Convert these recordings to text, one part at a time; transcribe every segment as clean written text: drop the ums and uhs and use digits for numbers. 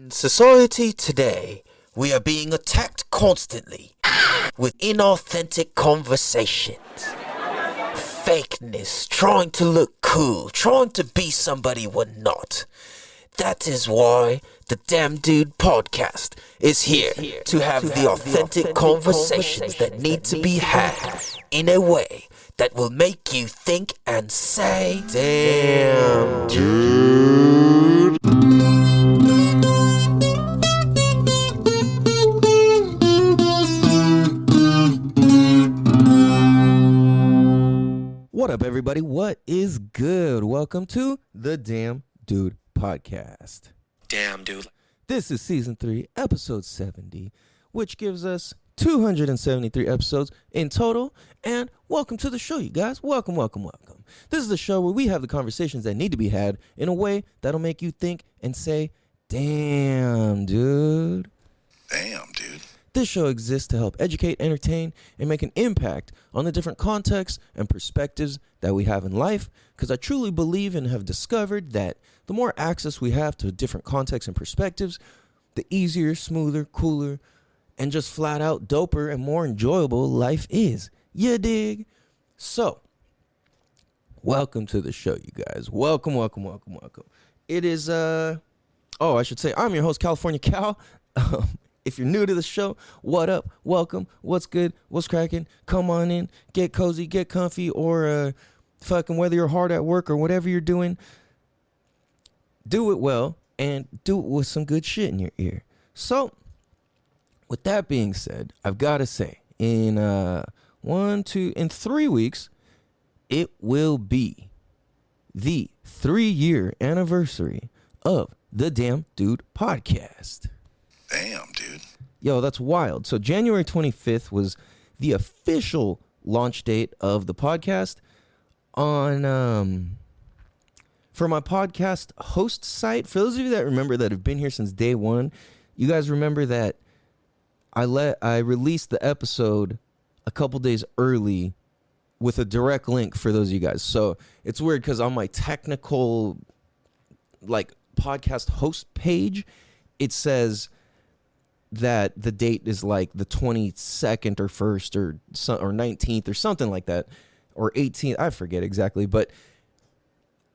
In society today, we are being attacked constantly with inauthentic conversations. Fakeness, trying to look cool, trying to be somebody we're not. That is why the Damn Dude podcast is here to have the authentic conversations that need to be had in a way that will make you think and say, Damn Dude. What up, everybody? What is good? Welcome to the Damn Dude podcast. Damn Dude. This is season 3, episode 70, which gives us 273 episodes in total. And welcome to the show, you guys. Welcome. This is the show where we have the conversations that need to be had in a way that'll make you think and say, damn, dude. Damn, dude. This show exists to help educate, entertain, and make an impact on the different contexts and perspectives that we have in life, because I truly believe and have discovered that the more access we have to different contexts and perspectives, the easier, smoother, cooler, and just flat out doper and more enjoyable life is. You dig? So, welcome to the show, you guys. Welcome. It is, I should say, I'm your host, California Cal. If you're new to the show, what up? Welcome. What's good? What's cracking? Come on in. Get cozy, get comfy, or fucking whether you're hard at work or whatever you're doing, do it well and do it with some good shit in your ear. So, with that being said, I've got to say, in 3 weeks, it will be the 3-year anniversary of the Damn Dude podcast. Damn, dude. Yo, that's wild. So January 25th was the official launch date of the podcast on for my podcast host site. For those of you that remember that have been here since day one, you guys remember that I released the episode a couple days early with a direct link for those of you guys. So it's weird because on my technical podcast host page, it says that the date is like the 22nd or 1st or 19th or something like that, or 18th, I forget exactly, but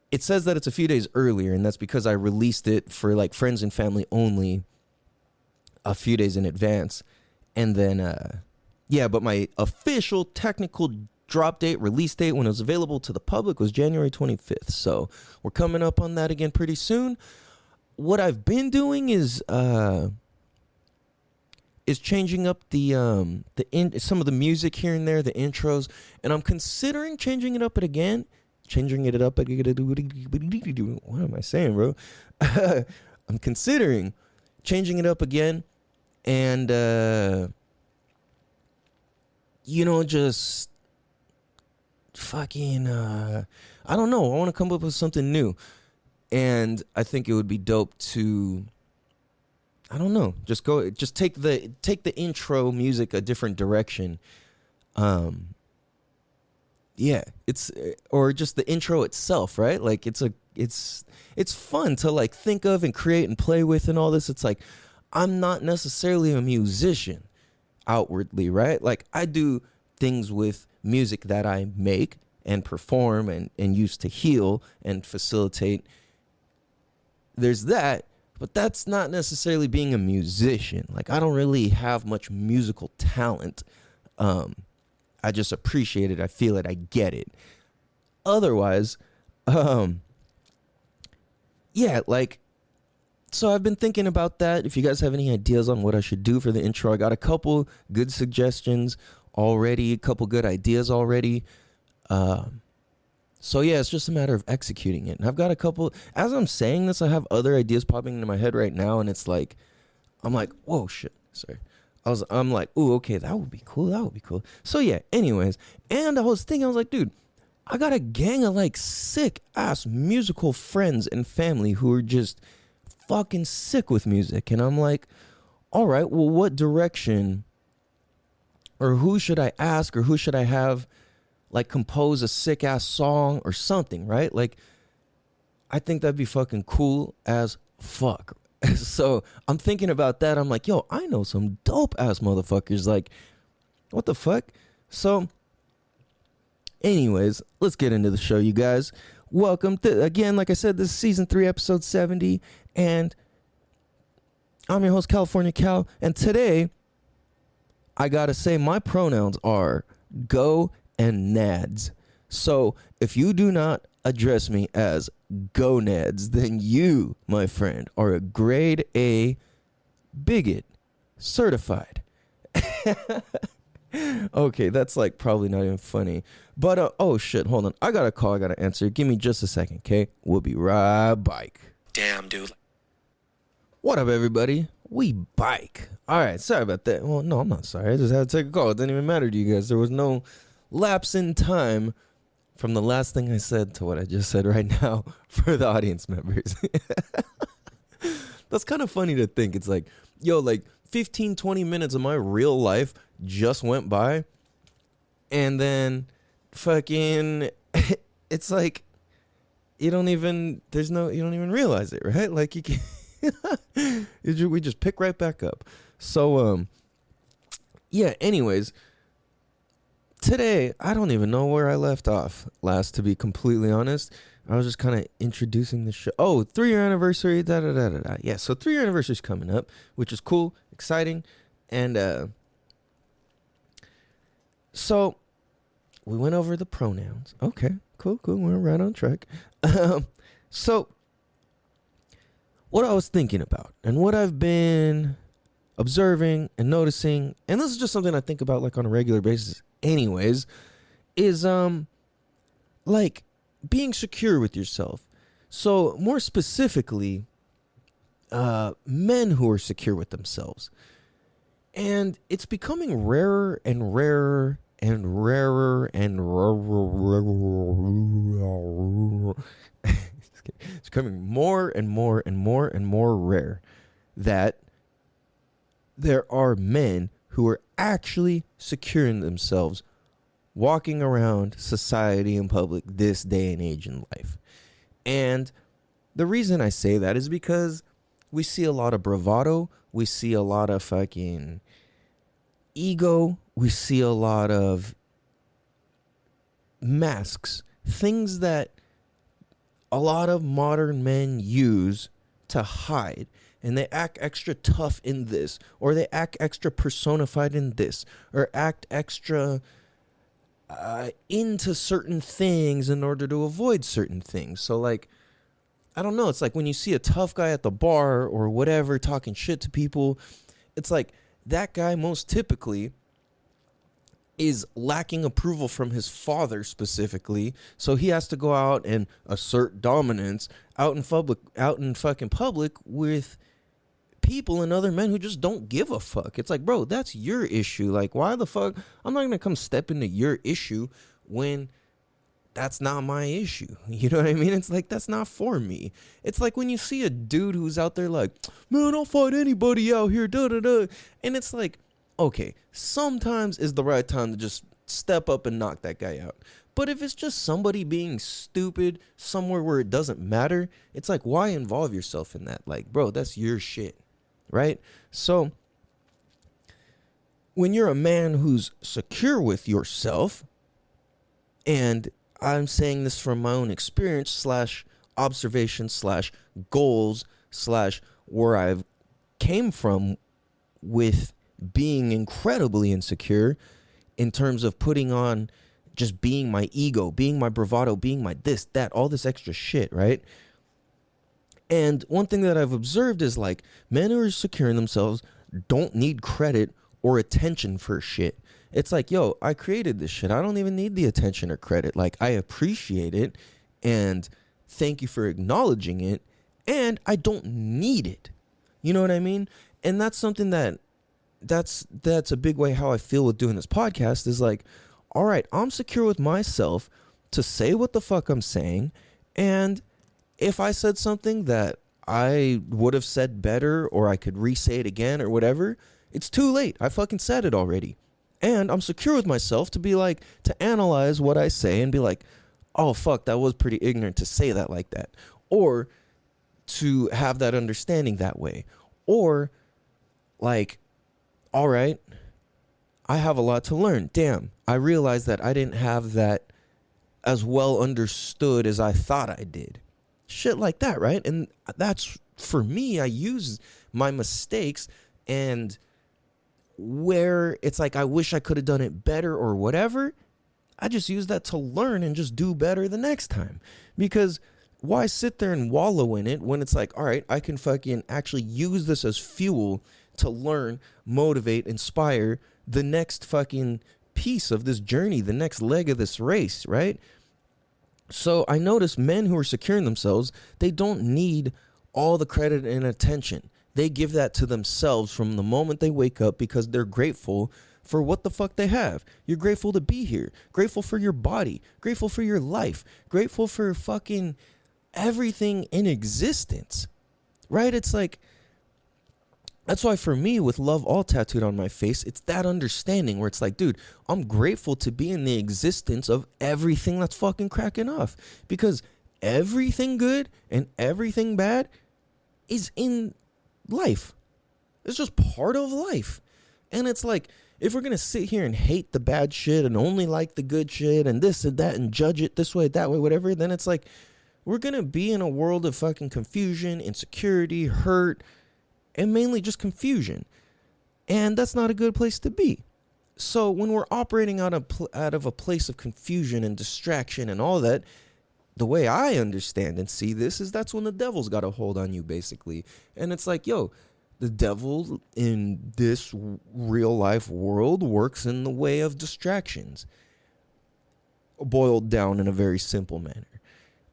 it says that it's a few days earlier, and that's because I released it for like friends and family only a few days in advance. And then but my official technical drop date, release date when it was available to the public was January 25th. So we're coming up on that again pretty soon. What I've been doing is changing up some of the music here and there, the intros, and I'm considering changing it up again. What am I saying, bro? I'm considering changing it up again, and just fucking I don't know. I want to come up with something new, and I think it would be dope to, I don't know, just take the intro music a different direction. Or just the intro itself, right? Like it's fun to like think of and create and play with and all this. It's like, I'm not necessarily a musician outwardly, right? Like I do things with music that I make and perform and use to heal and facilitate. There's that. But that's not necessarily being a musician. Like, I don't really have much musical talent. I just appreciate it. I feel it. I get it. Otherwise, so I've been thinking about that. If you guys have any ideas on what I should do for the intro, I got a couple good suggestions already, a couple good ideas already. So yeah, it's just a matter of executing it. And I've got a couple, as I'm saying this, I have other ideas popping into my head right now, and it's like, I'm like, whoa, shit, sorry. I'm like, ooh, okay, that would be cool. So yeah, anyways, and I was like, dude, I got a gang of like sick ass musical friends and family who are just fucking sick with music. And I'm like, all right, well, what direction, or who should I ask, or who should I have like compose a sick ass song or something, right? Like, I think that'd be fucking cool as fuck. So I'm thinking about that. I'm like, yo, I know some dope ass motherfuckers. Like, what the fuck? So, anyways, let's get into the show, you guys. Welcome to, again, like I said, this is season 3, episode 70, and I'm your host, California Cal, and today, I gotta say, my pronouns are go and nads. So, if you do not address me as gonads, then you, my friend, are a grade A bigot, certified. Okay, that's like probably not even funny. But, oh shit, hold on. I got a call I gotta answer. Give me just a second, okay? We'll be right back. Damn, dude. What up, everybody? We bike. All right, sorry about that. Well, no, I'm not sorry. I just had to take a call. It didn't even matter to you guys. There was no lapse in time from the last thing I said to what I just said right now for the audience members. That's kind of funny to think. It's like, yo, like 15, 20 minutes of my real life just went by, and then fucking it's like you don't even realize it, right? Like you can we just pick right back up. So yeah, anyways, today I don't even know where I left off last, to be completely honest. I was just kind of introducing the show. Oh, 3-year anniversary, da-da-da-da-da. Yeah, so 3-year anniversary is coming up, which is cool, exciting, and so we went over the pronouns. Okay, cool. We're right on track. So what I was thinking about and what I've been observing and noticing, and this is just something I think about like on a regular basis anyways, is like being secure with yourself. So more specifically, men who are secure with themselves. And it's becoming rarer and rarer and rarer and rarer. It's becoming more and more and more and more rare that there are men who are actually securing themselves walking around society and public this day and age in life. And the reason I say that is because we see a lot of bravado. We see a lot of fucking ego. We see a lot of masks. Things that a lot of modern men use to hide. And they act extra tough in this. Or they act extra personified in this. Or act extra into certain things in order to avoid certain things. So like, I don't know. It's like when you see a tough guy at the bar or whatever talking shit to people, it's like that guy most typically is lacking approval from his father specifically. So he has to go out and assert dominance out in fucking public with people and other men who just don't give a fuck. It's like, bro, that's your issue. Like, why the fuck? I'm not going to come step into your issue when that's not my issue. You know what I mean? It's like, that's not for me. It's like when you see a dude who's out there like, man, I'll fight anybody out here, da-da-da. And it's like, okay, sometimes is the right time to just step up and knock that guy out. But if it's just somebody being stupid somewhere where it doesn't matter, it's like, why involve yourself in that? Like, bro, that's your shit, right? So when you're a man who's secure with yourself, and I'm saying this from my own experience / observation / goals / where I've came from with being incredibly insecure in terms of putting on just being my ego, being my bravado, being my this, that, all this extra shit, right? And one thing that I've observed is like men who are secure in themselves don't need credit or attention for shit. It's like, yo, I created this shit. I don't even need the attention or credit. Like, I appreciate it and thank you for acknowledging it, and I don't need it. You know what I mean? And that's something that's a big way how I feel with doing this podcast is like, all right, I'm secure with myself to say what the fuck I'm saying, and if I said something that I would have said better or I could re-say it again or whatever, it's too late. I fucking said it already. And I'm secure with myself to be like, to analyze what I say and be like, oh, fuck, that was pretty ignorant to say that like that. Or to have that understanding that way. Or like, all right, I have a lot to learn. Damn, I realized that I didn't have that as well understood as I thought I did. Shit like that, right? And that's, for me, I use my mistakes and where it's like I wish I could have done it better or whatever. I just use that to learn and just do better the next time. Because why sit there and wallow in it when it's like, all right, I can fucking actually use this as fuel to learn, motivate, inspire the next fucking piece of this journey, the next leg of this race, right? So I notice men who are secure in themselves, they don't need all the credit and attention. They give that to themselves from the moment they wake up because they're grateful for what the fuck they have. You're grateful to be here, grateful for your body, grateful for your life, grateful for fucking everything in existence, right? It's like, that's why for me, with love all tattooed on my face, it's that understanding where it's like, dude, I'm grateful to be in the existence of everything that's fucking cracking off, because everything good and everything bad is in life. It's just part of life. And it's like, if we're going to sit here and hate the bad shit and only like the good shit and this and that and judge it this way, that way, whatever, then it's like, we're going to be in a world of fucking confusion, insecurity, hurt, and mainly just confusion. And that's not a good place to be. So when we're operating out of a place of confusion and distraction and all that, the way I understand and see this is that's when the devil's got a hold on you, basically. And it's like, yo, the devil in this real life world works in the way of distractions, boiled down in a very simple manner.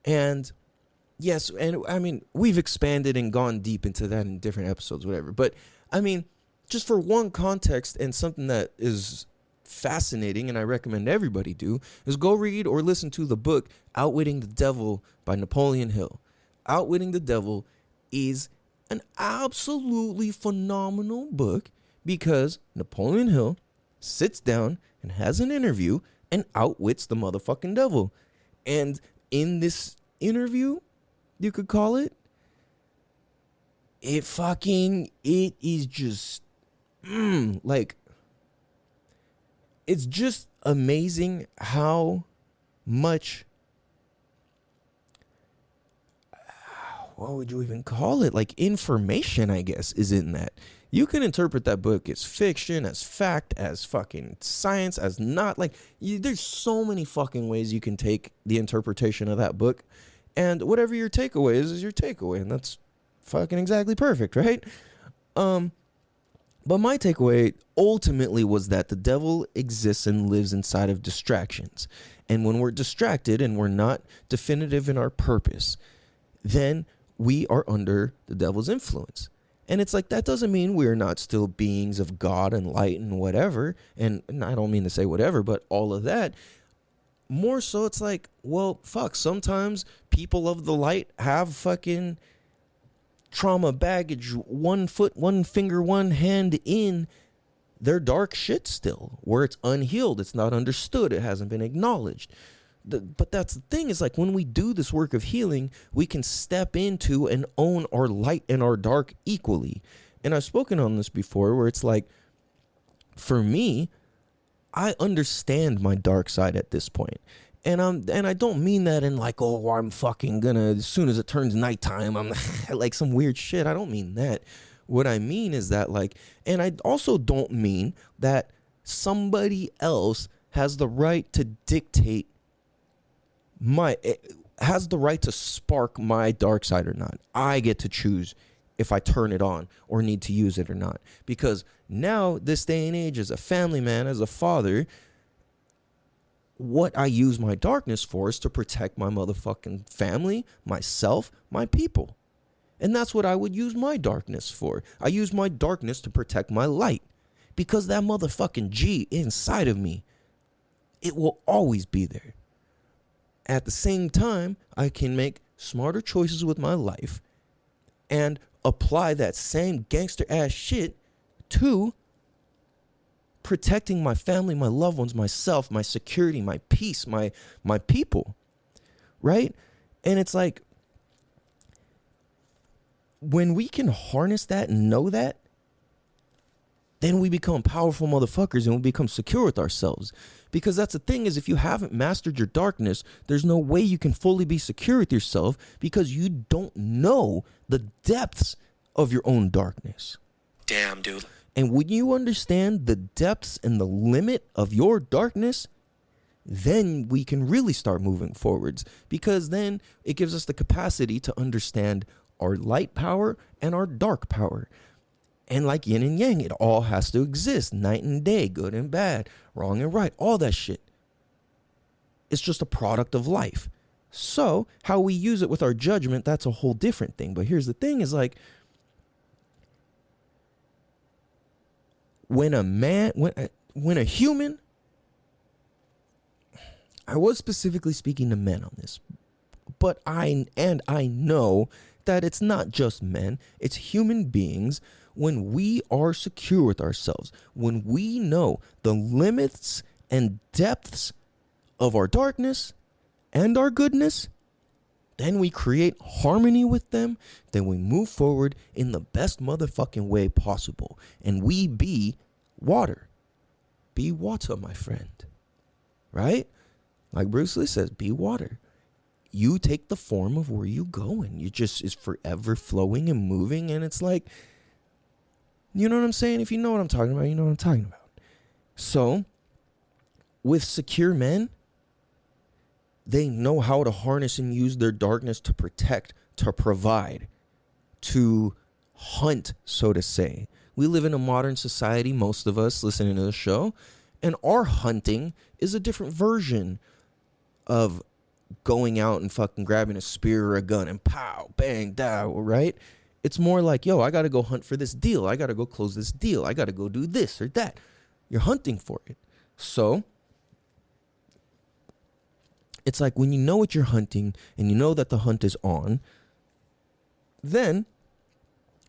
And yes, and I mean, we've expanded and gone deep into that in different episodes, whatever. But I mean, just for one context and something that is fascinating and I recommend everybody do, is go read or listen to the book Outwitting the Devil by Napoleon Hill. Outwitting the Devil is an absolutely phenomenal book because Napoleon Hill sits down and has an interview and outwits the motherfucking devil. And in this interview, you could call it, it is just like, it's just amazing how much, what would you even call it? Like information, I guess, is in that. You can interpret that book as fiction, as fact, as fucking science, as not. Like, there's so many fucking ways you can take the interpretation of that book. And whatever your takeaway is your takeaway. And that's fucking exactly perfect, right? But my takeaway ultimately was that the devil exists and lives inside of distractions. And when we're distracted and we're not definitive in our purpose, then we are under the devil's influence. And it's like, that doesn't mean we're not still beings of God and light and whatever. And I don't mean to say whatever, but all of that. More so, it's like, well, fuck, sometimes people of the light have fucking trauma baggage, 1 foot, 1 finger, 1 hand in their dark shit still, where it's unhealed, it's not understood, it hasn't been acknowledged. But that's the thing, is like, when we do this work of healing, we can step into and own our light and our dark equally. And I've spoken on this before, where it's like, for me, I understand my dark side at this point. And I don't mean that in like, oh, I'm fucking gonna, as soon as it turns nighttime, I'm like some weird shit. I don't mean that. What I mean is that, like, and I also don't mean that somebody else has the right to dictate has the right to spark my dark side or not. I get to choose if I turn it on or need to use it or not. Because now, this day and age, as a family man, as a father, what I use my darkness for is to protect my motherfucking family, myself, my people. And that's what I would use my darkness for. I use my darkness to protect my light. Because that motherfucking G inside of me, it will always be there. At the same time, I can make smarter choices with my life and apply that same gangster ass shit to protecting my family, my loved ones, myself, my security, my peace, my people, right? And it's like, when we can harness that and know that, then we become powerful motherfuckers and we become secure with ourselves. Because that's the thing, is if you haven't mastered your darkness, there's no way you can fully be secure with yourself, because you don't know the depths of your own darkness. Damn, dude. And when you understand the depths and the limit of your darkness, then we can really start moving forwards, because then it gives us the capacity to understand our light power and our dark power. And like yin and yang, it all has to exist. Night and day, good and bad, wrong and right, all that shit. It's just a product of life. So how we use it with our judgment, that's a whole different thing. But here's the thing, is like, when a human, I was specifically speaking to men on this, but I know that it's not just men, it's human beings. When we are secure with ourselves, when we know the limits and depths of our darkness and our goodness, then we create harmony with them, then we move forward in the best motherfucking way possible. And we be water. Be water, my friend. Right? Like Bruce Lee says, be water. You take the form of where you go, and you just is forever flowing and moving. And it's like, you know what I'm saying? If you know what I'm talking about, you know what I'm talking about. So, with secure men, they know how to harness and use their darkness to protect, to provide, to hunt, so to say. We live in a modern society, most of us listening to the show, and our hunting is a different version of going out and fucking grabbing a spear or a gun and pow, bang, dow, right? It's more like, yo, I got to go hunt for this deal. I got to go close this deal. I got to go do this or that. You're hunting for it. So it's like when you know what you're hunting and you know that the hunt is on, then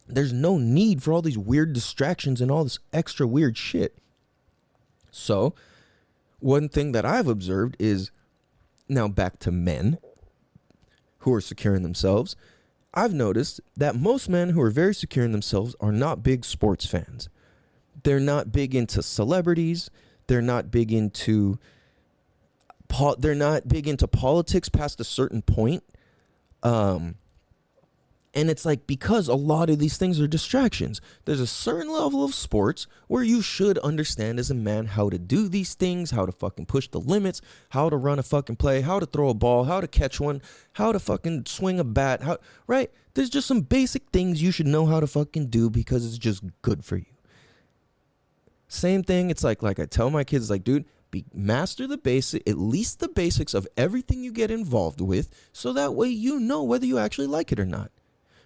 there's no need for all these weird distractions and all this extra weird shit. So one thing that I've observed is, now back to men who are secure in themselves, I've noticed that most men who are very secure in themselves are not big sports fans. They're not big into celebrities. They're not big into politics past a certain point. And it's like, because a lot of these things are distractions. There's a certain level of sports where you should understand as a man how to do these things, how to fucking push the limits, how to run a fucking play, how to throw a ball, how to catch one, how to fucking swing a bat, right? There's just some basic things you should know how to fucking do, because it's just good for you. Same thing, it's like I tell my kids, like, dude, master the basic, at least the basics of everything you get involved with, so that way you know whether you actually like it or not.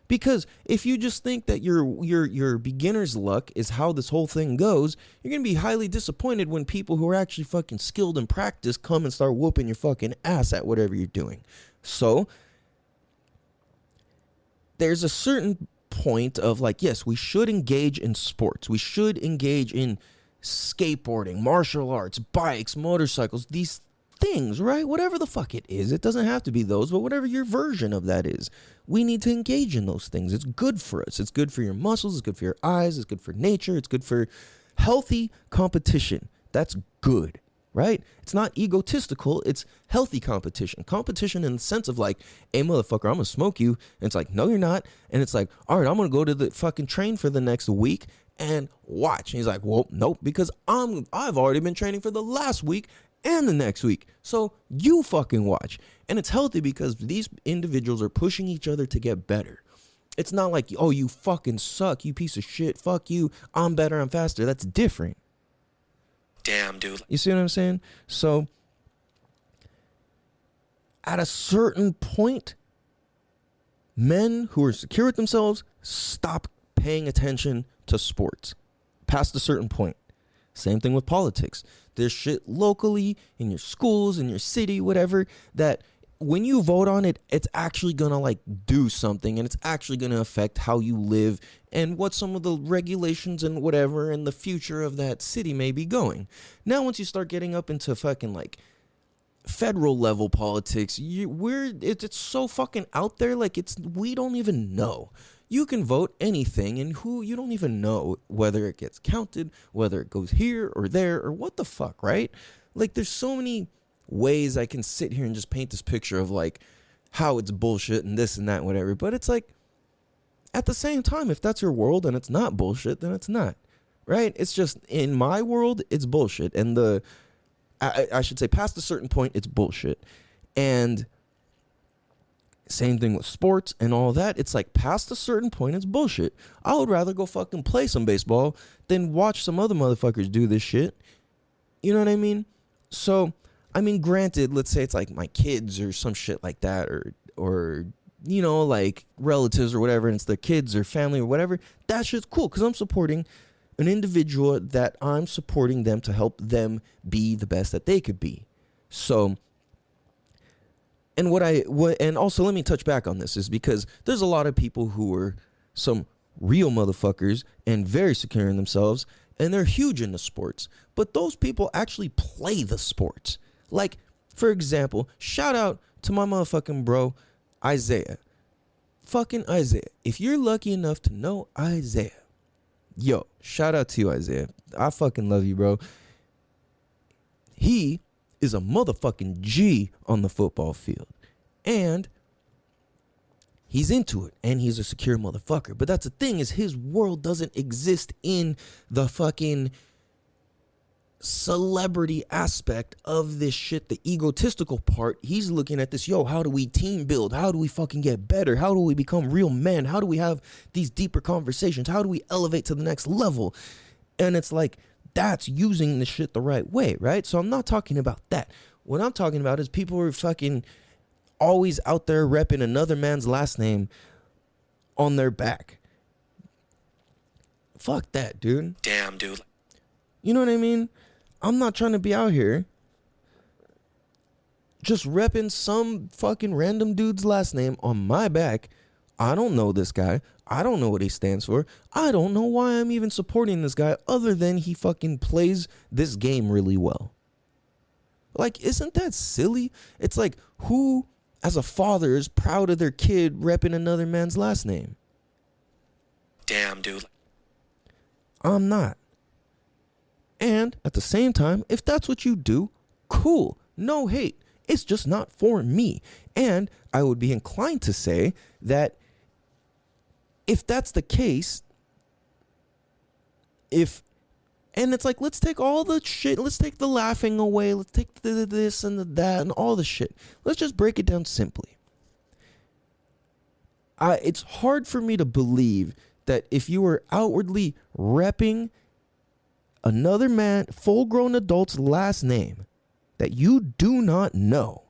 Because if you just think that your beginner's luck is how this whole thing goes, you're going to be highly disappointed when people who are actually fucking skilled in practice come and start whooping your fucking ass at whatever you're doing. So there's a certain point of like, yes, we should engage in sports. We should engage in skateboarding, martial arts, bikes, motorcycles, these things, right? Whatever the fuck it is. It doesn't have to be those, but whatever your version of that is, we need to engage in those things. It's good for us. It's good for your muscles. It's good for your eyes. It's good for nature. It's good for healthy competition. That's good, right? It's not egotistical. It's healthy competition. Competition in the sense of like, hey, motherfucker, I'm going to smoke you. And it's like, no, you're not. And it's like, all right, I'm going to go to the fucking train for the next week and watch. And he's like, well, nope, because I've already been training for the last week and the next week. So you fucking watch. And it's healthy because these individuals are pushing each other to get better. It's not like, oh, you fucking suck, you piece of shit, fuck you, I'm better, I'm faster. That's different. Damn, dude. You see what I'm saying? So at a certain point, men who are secure with themselves stop paying attention to sports past a certain point. Same thing with politics. There's shit locally in your schools, in your city, whatever, that when you vote on it, it's actually going to like do something, and it's actually going to affect how you live and what some of the regulations and whatever and the future of that city may be going. Now, once you start getting up into fucking like federal level politics, it's so fucking out there. Like we don't even know. You can vote anything, and who you don't even know whether it gets counted, whether it goes here or there, or what the fuck, right? Like, there's so many ways I can sit here and just paint this picture of like how it's bullshit and this and that and whatever. But it's like, at the same time, if that's your world and it's not bullshit, then it's not, right? It's just, in my world, it's bullshit. And I should say, past a certain point, it's bullshit. And same thing with sports and all that. It's like, past a certain point, it's bullshit. I would rather go fucking play some baseball than watch some other motherfuckers do this shit. You know what I mean? So, I mean, granted, let's say it's like my kids or some shit like that, or you know, like relatives or whatever, and it's their kids or family or whatever. That shit's cool, because I'm supporting an individual that I'm supporting them to help them be the best that they could be. So, and and also let me touch back on this, is because there's a lot of people who are some real motherfuckers and very secure in themselves, and they're huge into sports, but those people actually play the sports. Like, for example, shout out to my motherfucking bro, Isaiah. Fucking Isaiah. If you're lucky enough to know Isaiah, yo, shout out to you, Isaiah. I fucking love you, bro. He is a motherfucking G on the football field. And he's into it. And he's a secure motherfucker. But that's the thing, is his world doesn't exist in the fucking celebrity aspect of this shit, the egotistical part. He's looking at this, yo, how do we team build? How do we fucking get better? How do we become real men? How do we have these deeper conversations? How do we elevate to the next level? And it's like, that's using the shit the right way, right? So I'm not talking about that. What I'm talking about is people who are fucking always out there repping another man's last name on their back. Fuck that, dude. Damn, dude. You know what I mean? I'm not trying to be out here just repping some fucking random dude's last name on my back. I don't know this guy. I don't know what he stands for. I don't know why I'm even supporting this guy, other than he fucking plays this game really well. Like, isn't that silly? It's like, who as a father is proud of their kid repping another man's last name? Damn, dude. I'm not. And at the same time, if that's what you do, cool. No hate. It's just not for me. And I would be inclined to say that if that's the case, and it's like, let's take all the shit, let's take the laughing away, let's take the this and the that and all the shit. Let's just break it down simply. It's hard for me to believe that if you were outwardly repping another man, full-grown adult's last name that you do not know,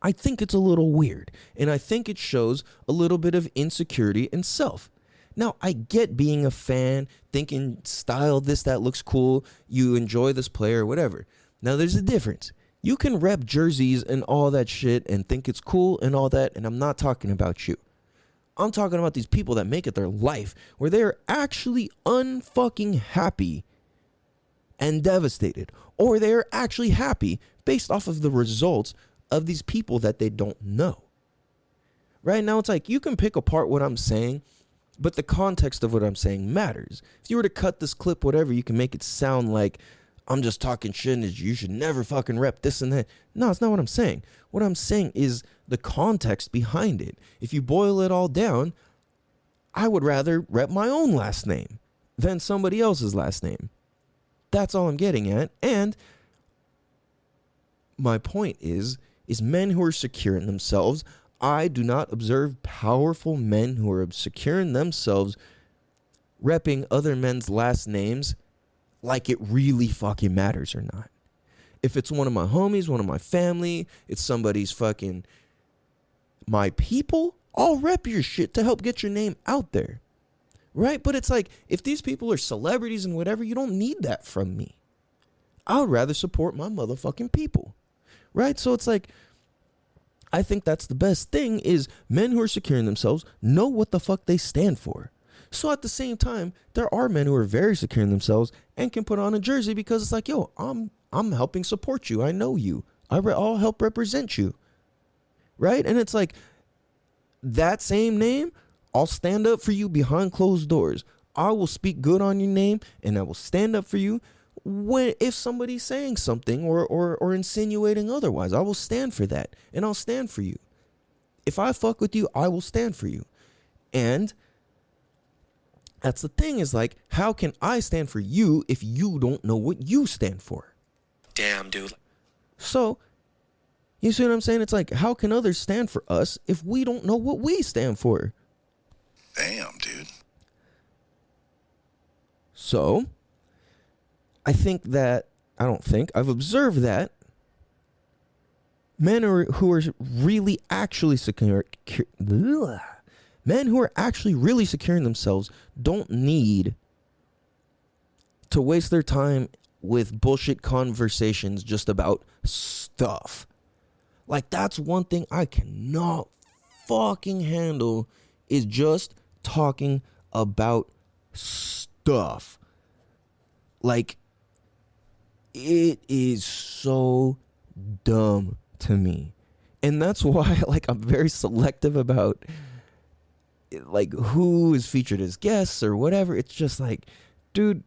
I think it's a little weird, and I think it shows a little bit of insecurity in self. Now, I get being a fan, thinking style, this, that looks cool, you enjoy this player, whatever. Now, there's a difference. You can rep jerseys and all that shit and think it's cool and all that, and I'm not talking about you. I'm talking about these people that make it their life, where they're actually unfucking happy and devastated, or they're actually happy based off of the results of these people that they don't know. Right now, it's like, you can pick apart what I'm saying, but the context of what I'm saying matters. If you were to cut this clip, whatever, you can make it sound like I'm just talking shit and you should never fucking rep this and that. No, it's not what I'm saying. What I'm saying is the context behind it. If you boil it all down, I would rather rep my own last name than somebody else's last name. That's all I'm getting at. And my point is men who are secure in themselves. I do not observe powerful men who are secure in themselves repping other men's last names like it really fucking matters or not. If it's one of my homies, one of my family, it's somebody's fucking my people, I'll rep your shit to help get your name out there. Right? But it's like, if these people are celebrities and whatever, you don't need that from me. I would rather support my motherfucking people. Right? So it's like, I think that's the best thing, is men who are secure in themselves know what the fuck they stand for. So at the same time, there are men who are very secure in themselves and can put on a jersey because it's like, yo, I'm helping support you. I know you. I'll help represent you. Right? And it's like, that same name, I'll stand up for you behind closed doors. I will speak good on your name, and I will stand up for you if somebody's saying something or insinuating otherwise. I will stand for that, and I'll stand for you. If I fuck with you, I will stand for you. And that's the thing, is like, how can I stand for you if you don't know what you stand for? Damn, dude. So, you see what I'm saying? It's like, how can others stand for us if we don't know what we stand for? Damn, dude. So, I've observed that men who are really actually securing themselves don't need to waste their time with bullshit conversations just about stuff. Like, that's one thing I cannot fucking handle, is just talking about stuff. Like, it is so dumb to me. And that's why, like, I'm very selective about, like, who is featured as guests or whatever. It's just like, dude,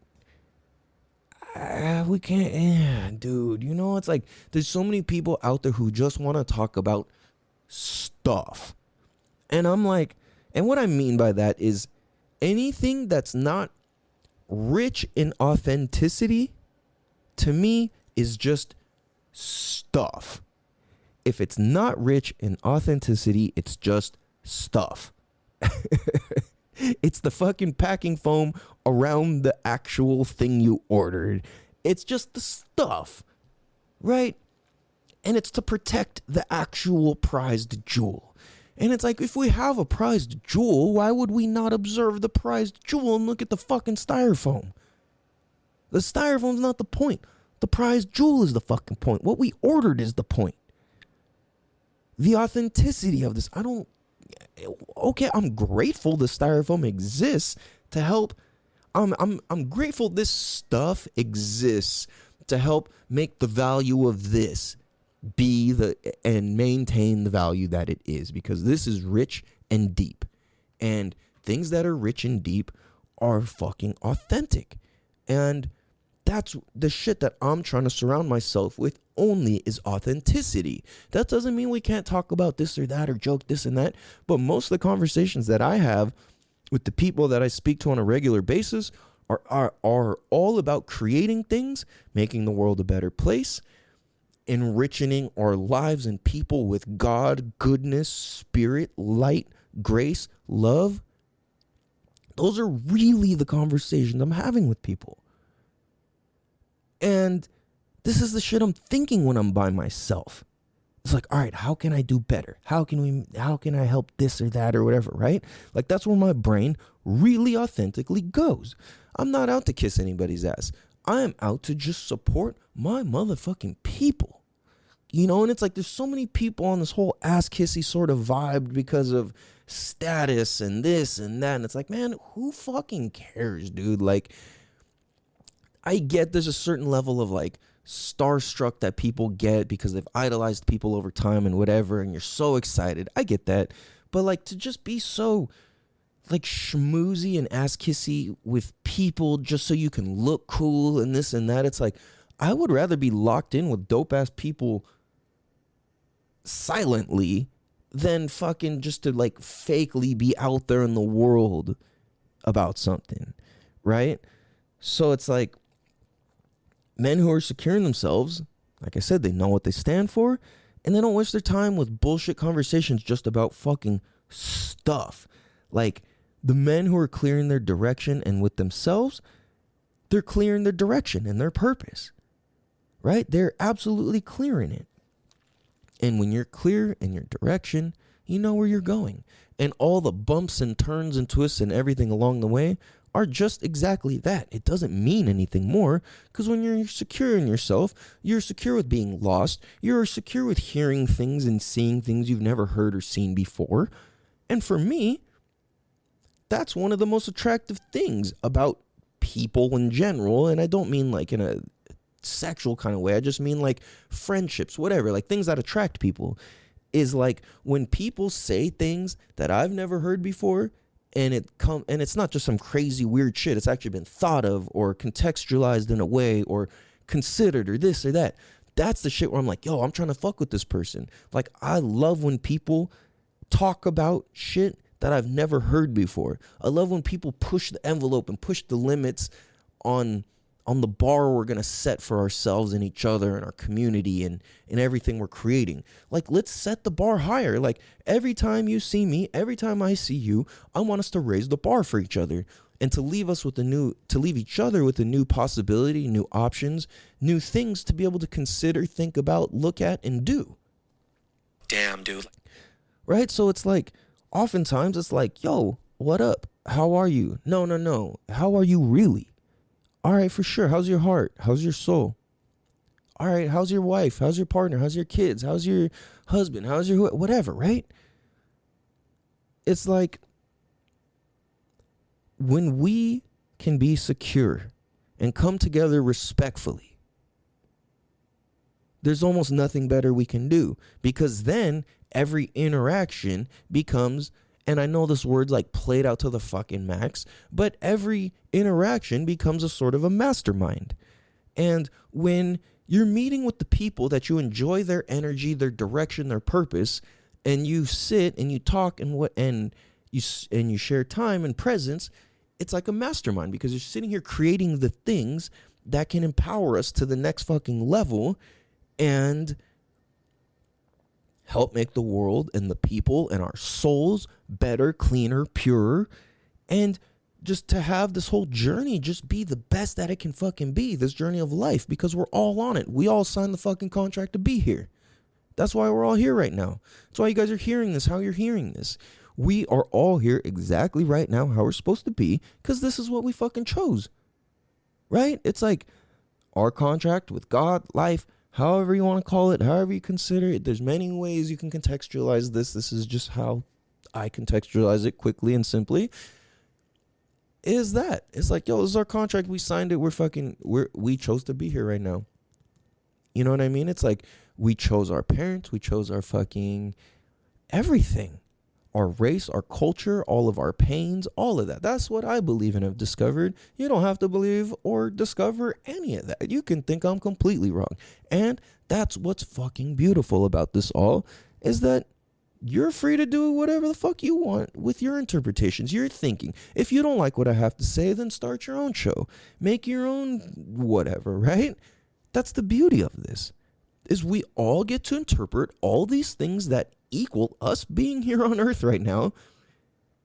we can't, dude, you know, it's like, there's so many people out there who just want to talk about stuff. And I'm like, and what I mean by that is anything that's not rich in authenticity, to me, is just stuff. If it's not rich in authenticity, it's just stuff. It's the fucking packing foam around the actual thing you ordered. It's just the stuff, right? And it's to protect the actual prized jewel. And it's like, if we have a prized jewel, why would we not observe the prized jewel and look at the fucking styrofoam? The styrofoam's not the point. The prized jewel is the fucking point. What we ordered is the point. The authenticity of this, okay, I'm grateful the styrofoam exists to help. I'm grateful this stuff exists to help make the value of this be and maintain the value that it is, because this is rich and deep, and things that are rich and deep are fucking authentic. And that's the shit that I'm trying to surround myself with only, is authenticity. That doesn't mean we can't talk about this or that or joke this and that, but most of the conversations that I have with the people that I speak to on a regular basis are all about creating things, making the world a better place, enriching our lives and people with God, goodness, spirit, light, grace, love. Those are really the conversations I'm having with people. And this is the shit I'm thinking when I'm by myself. It's like, all right, how can I do better? How can I help this or that or whatever, right? Like, that's where my brain really authentically goes. I'm not out to kiss anybody's ass. I am out to just support my motherfucking people. You know, and it's like, there's so many people on this whole ass kissy sort of vibe because of status and this and that. And it's like, man, who fucking cares, dude? Like, I get there's a certain level of like starstruck that people get because they've idolized people over time and whatever, and you're so excited. I get that. But like, to just be so like schmoozy and ass kissy with people just so you can look cool and this and that, it's like, I would rather be locked in with dope ass people silently than fucking just to like fakely be out there in the world about something, right? So it's like, men who are securing themselves, like I said, they know what they stand for, and they don't waste their time with bullshit conversations just about fucking stuff. Like, the men who are clearing their direction and with themselves, they're clearing their direction and their purpose, right? They're absolutely clearing it. And when you're clear in your direction, you know where you're going. And all the bumps and turns and twists and everything along the way are just exactly that. It doesn't mean anything more, because when you're secure in yourself, you're secure with being lost. You're secure with hearing things and seeing things you've never heard or seen before. And for me, that's one of the most attractive things about people in general. And I don't mean like in a sexual kind of way. I just mean like friendships, whatever, like things that attract people. is like when people say things that I've never heard before, and it's not just some crazy weird shit. It's actually been thought of or contextualized in a way or considered or this or that. That's the shit where I'm like, yo, I'm trying to fuck with this person. Like, I love when people talk about shit that I've never heard before. I love when people push the envelope and push the limits on the bar we're going to set for ourselves and each other and our community and everything we're creating. Like, let's set the bar higher. Like, every time you see me, every time I see you, I want us to raise the bar for each other and to leave each other with a new possibility, new options, new things to be able to consider, think about, look at, and do. Damn, dude. Right? So it's like, oftentimes it's like, yo, what up? How are you? No. How are you really? All right, for sure. How's your heart? How's your soul? All right, how's your wife? How's your partner? How's your kids? How's your husband? How's your whatever, right? It's like when we can be secure and come together respectfully, there's almost nothing better we can do, because then every interaction becomes, and I know this word's like played out to the fucking max, but every interaction becomes a sort of a mastermind. And when you're meeting with the people that you enjoy their energy, their direction, their purpose, and you sit and you talk and you share time and presence, it's like a mastermind, because you're sitting here creating the things that can empower us to the next fucking level and help make the world and the people and our souls better, cleaner, purer, and just to have this whole journey just be the best that it can fucking be, this journey of life, because we're all on it. We all signed the fucking contract to be here. That's why we're all here right now. That's why you guys are hearing this, how you're hearing this. We are all here exactly right now how we're supposed to be, because this is what we fucking chose, right? It's like our contract with God, life, however you want to call it, however you consider it. There's many ways you can contextualize this. This is just how I contextualize it quickly and simply. Is that it's like, yo, this is our contract. We signed it. We chose to be here right now. You know what I mean? It's like we chose our parents. We chose our fucking everything. Our race, our culture, all of our pains, all of that. That's what I believe and have discovered. You don't have to believe or discover any of that. You can think I'm completely wrong. And that's what's fucking beautiful about this all, is that you're free to do whatever the fuck you want with your interpretations, your thinking. If you don't like what I have to say, then start your own show. Make your own whatever, right? That's the beauty of this, is we all get to interpret all these things that equal us being here on earth right now,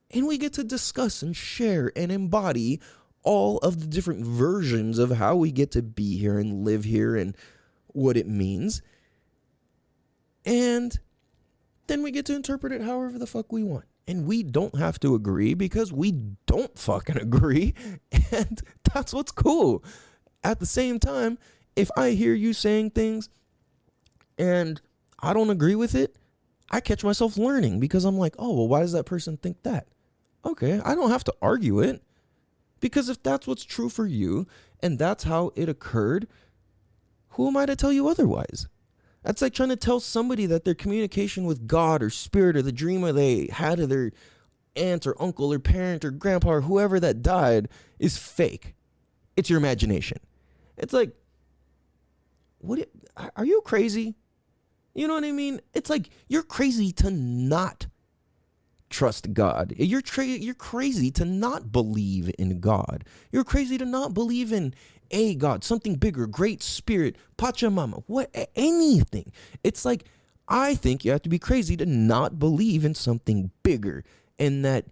and we get to discuss and share and embody all of the different versions of how we get to be here and live here and what it means, and then we get to interpret it however the fuck we want. And we don't have to agree, because we don't fucking agree, and that's what's cool. At the same time, if I hear you saying things and I don't agree with it, I catch myself learning, because I'm like, oh, well, why does that person think that? Okay, I don't have to argue it, because if that's what's true for you and that's how it occurred, who am I to tell you otherwise? That's like trying to tell somebody that their communication with God or spirit or the dreamer they had of their aunt or uncle or parent or grandpa or whoever that died is fake. It's your imagination. It's like, are you crazy? You know what I mean? It's like, you're crazy to not trust God. You're crazy to not believe in God. You're crazy to not believe in a God, something bigger, great spirit, Pachamama, anything. It's like, I think you have to be crazy to not believe in something bigger. And that,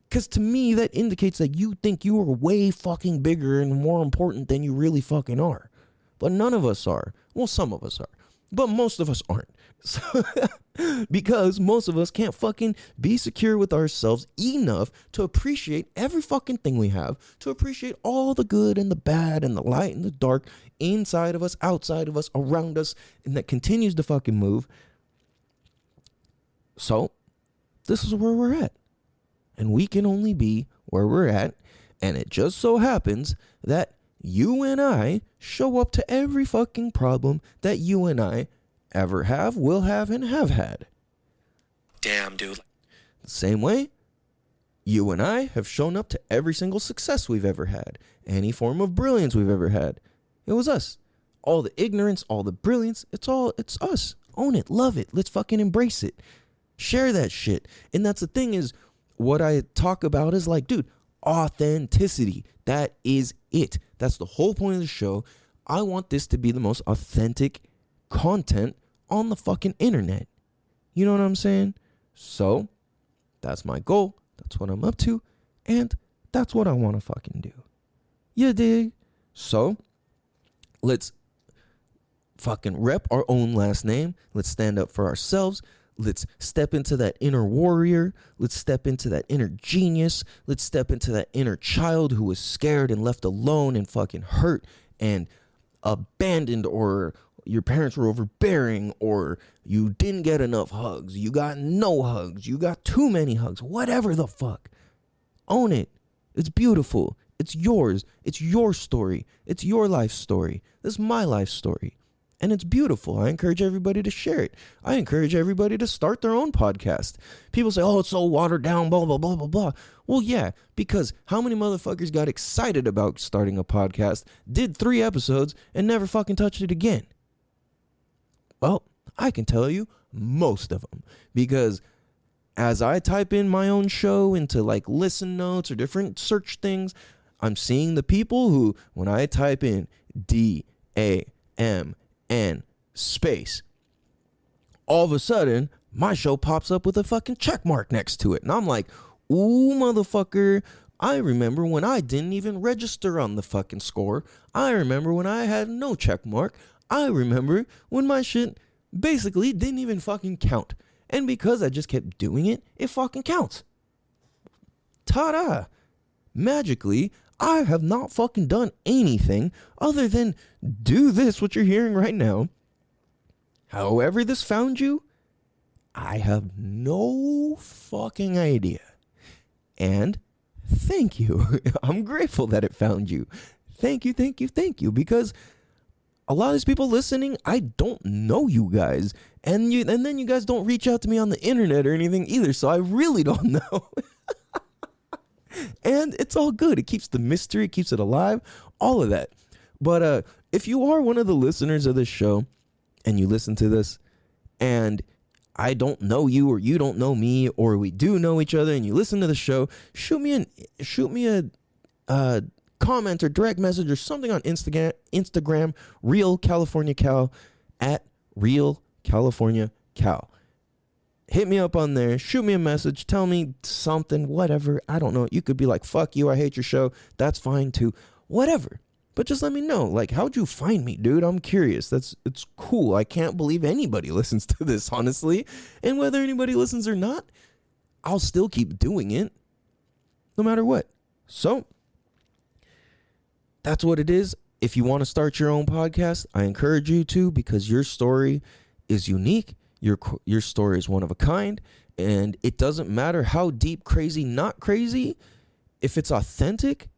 because to me, that indicates that you think you are way fucking bigger and more important than you really fucking are. But none of us are. Well, some of us are, but most of us aren't. So, because most of us can't fucking be secure with ourselves enough to appreciate every fucking thing we have, to appreciate all the good and the bad and the light and the dark inside of us, outside of us, around us, and that continues to fucking move. So this is where we're at, and we can only be where we're at. And it just so happens that you and I show up to every fucking problem that you and I ever have, will have, and have had. Damn, dude. The same way, you and I have shown up to every single success we've ever had, any form of brilliance we've ever had. It was us. All the ignorance, all the brilliance, it's us. Own it, love it, let's fucking embrace it. Share that shit. And that's the thing is, what I talk about is like, dude, authenticity. That is it. That's the whole point of the show. I want this to be the most authentic content on the fucking internet. You know what I'm saying? So, that's my goal. That's what I'm up to. And that's what I want to fucking do. You dig? So, let's fucking rep our own last name. Let's stand up for ourselves. Let's step into that inner warrior. Let's step into that inner genius. Let's step into that inner child who was scared and left alone and fucking hurt and abandoned, or your parents were overbearing, or you didn't get enough hugs. You got no hugs. You got too many hugs. Whatever the fuck. Own it. It's beautiful. It's yours. It's your story. It's your life story. This is my life story. And it's beautiful. I encourage everybody to share it. I encourage everybody to start their own podcast. People say, oh, it's so watered down, blah, blah, blah, blah, blah. Well, yeah, because how many motherfuckers got excited about starting a podcast, did 3 episodes, and never fucking touched it again? Well, I can tell you most of them. Because as I type in my own show into like listen notes or different search things, I'm seeing the people who, when I type in DAMN space, all of a sudden my show pops up with a fucking check mark next to it, and I'm like, ooh, motherfucker, I remember when I didn't even register on the fucking score. I remember when I had no check mark. I remember when my shit basically didn't even fucking count, and because I just kept doing it, it fucking counts. Ta-da! Magically, I have not fucking done anything other than do this, what you're hearing right now. However this found you, I have no fucking idea. And thank you. I'm grateful that it found you. Thank you, thank you, thank you. Because a lot of these people listening, I don't know you guys. And then you guys don't reach out to me on the internet or anything either. So I really don't know. And it's all good. It keeps the mystery, it keeps it alive, all of that. But if you are one of the listeners of this show and you listen to this and I don't know you or you don't know me, or we do know each other and you listen to the show, shoot me a comment or direct message or something on Instagram, Real California Cal, at Real California Cal. Hit me up on there, shoot me a message, tell me something, whatever. I don't know. You could be like, fuck you, I hate your show. That's fine too. Whatever. But just let me know. Like, how'd you find me, dude? I'm curious. It's cool. I can't believe anybody listens to this, honestly. And whether anybody listens or not, I'll still keep doing it no matter what. So that's what it is. If you want to start your own podcast, I encourage you to, because your story is unique. Your story is one of a kind, and it doesn't matter how deep, crazy, not crazy. If it's authentic,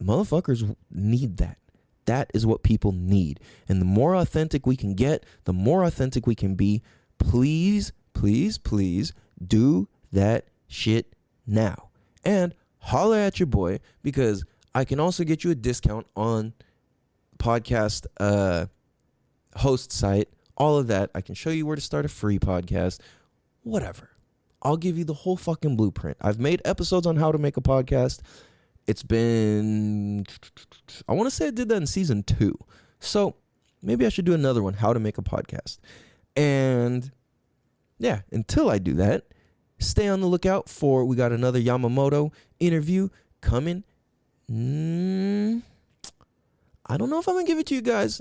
motherfuckers need that. That is what people need. And the more authentic we can get, the more authentic we can be. Please, please, please do that shit now. And holler at your boy, because I can also get you a discount on podcast host site. All of that. I can show you where to start a free podcast. Whatever. I'll give you the whole fucking blueprint. I've made episodes on how to make a podcast. It's been, I want to say I did that in season 2. So maybe I should do another one, how to make a podcast. And yeah, until I do that, stay on the lookout for, we got another Yamamoto interview coming. I don't know if I'm going to give it to you guys.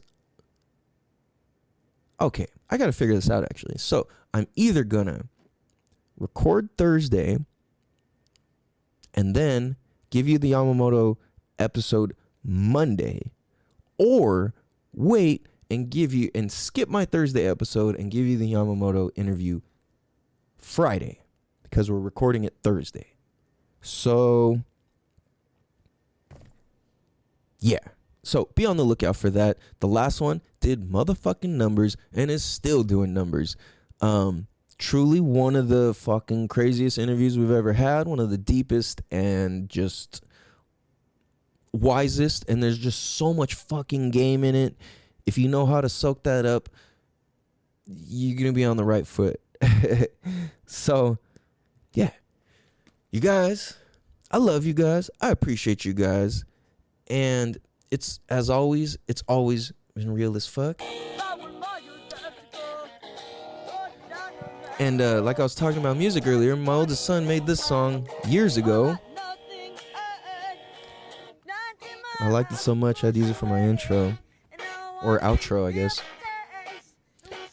Okay, I got to figure this out, actually. So I'm either going to record Thursday and then give you the Yamamoto episode Monday, or wait and give you and skip my Thursday episode and give you the Yamamoto interview Friday, because we're recording it Thursday. So yeah. So be on the lookout for that. The last one did motherfucking numbers and is still doing numbers. Truly one of the fucking craziest interviews we've ever had, one of the deepest and just wisest, and there's just so much fucking game in it. If you know how to soak that up, you're gonna be on the right foot. So yeah, you guys, I love you guys, I appreciate you guys, and it's always been real as fuck. And like I was talking about music earlier, my oldest son made this song years ago. I liked it so much I'd use it for my intro. Or outro, I guess.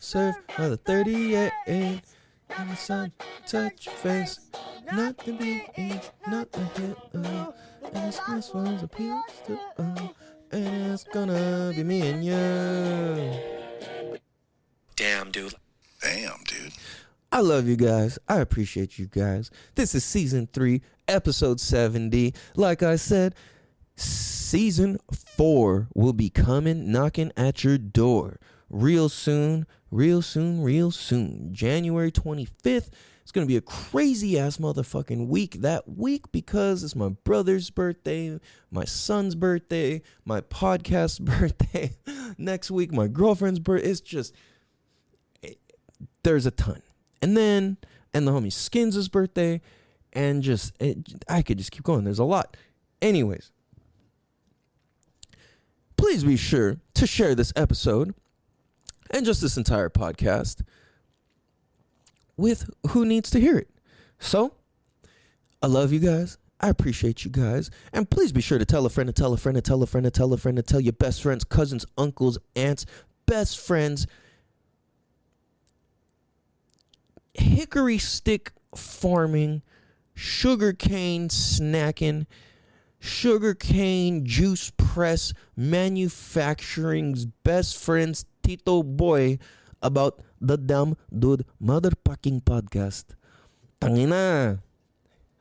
Surf by the 38 and the sun touch your face. Not the big age, not the hit, and this one's a piece to, and it's gonna be me and you. Damn, dude. Damn, dude. I love you guys. I appreciate you guys. This is season 3, episode 70. Like I said, season 4 will be coming, knocking at your door real soon. January 25th. It's going to be a crazy ass motherfucking week that week because it's my brother's birthday, my son's birthday, my podcast's birthday. Next week, my girlfriend's birthday. It's just, there's a ton. And the homie Skins' birthday, and I could just keep going. There's a lot. Anyways, please be sure to share this episode and just this entire podcast with who needs to hear it. So, I love you guys. I appreciate you guys. And please be sure to tell a friend, to tell a friend, to tell a friend, to tell a friend, to tell your best friends, cousins, uncles, aunts, best friends. Hickory stick farming, sugarcane snacking, sugarcane juice press manufacturing's best friends, Tito Boy, about the Damn Dude Motherfucking Podcast. Tangina.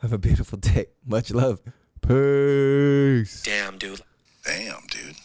Have a beautiful day. Much love. Peace. Damn, dude. Damn, dude.